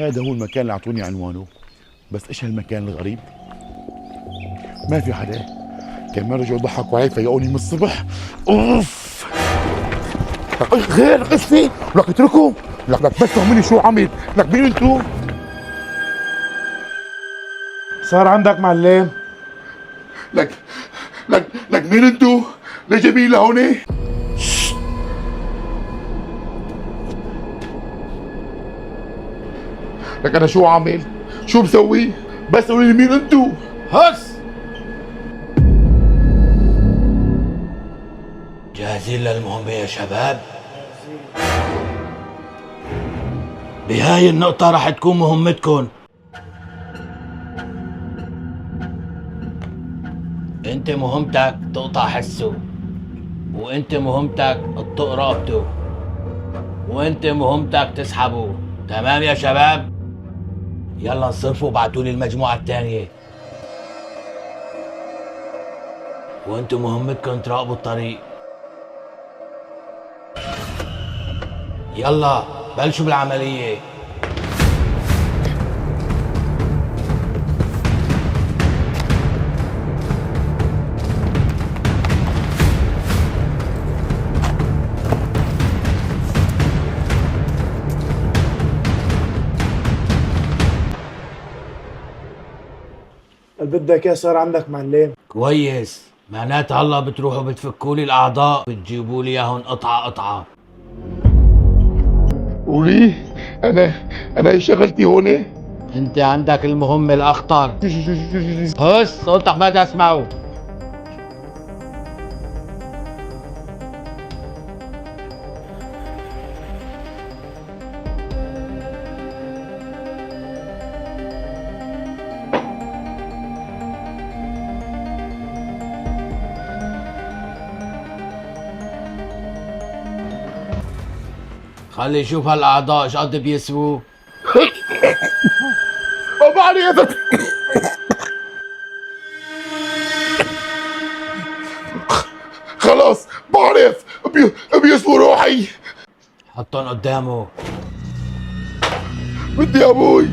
هذا هو المكان اللي اعطوني عنوانه، بس ايش هالمكان الغريب؟ ما في حدا. كمان رجعوا ضحكوا علي فيقوني من الصبح. اوف. غير قصتي لك اتركوا. لك بس فهموني شو عمل. لك مين انتو؟ صار عندك معلم؟ لك لك مين انتو؟ ليش جايبين لهون؟ لك انا شو عامل؟ شو مسوي؟ بس قولوا لي مين انتو؟ هس. جاهزين للمهمة يا شباب؟ بهاي النقطة رح تكون مهمتكن. انت مهمتك تقطع حسه، وانت مهمتك تطق رقبته، وانت مهمتك تسحبه. تمام يا شباب؟ يلا انصرفوا وابعتولي المجموعة الثانية. وانتم مهمتكم تراقبوا الطريق. يلا بلشوا بالعملية. اللي بدك اياه صار عندك معلم. كويس، معناتها هلا بتروحوا بتفكوا لي الاعضاء بتجيبوا لي اياهم قطعة قطعة. قولي. انا ايش شغلتي هون؟ انت عندك المهمة الاخطر. هس صوتك ما تسمعوا. خلي شوف هالاعضاء ايش قد بيسووا. ما بعرف. خلاص بعرف. بيسووا روحي. حطهم قدامه. بدي ابوي.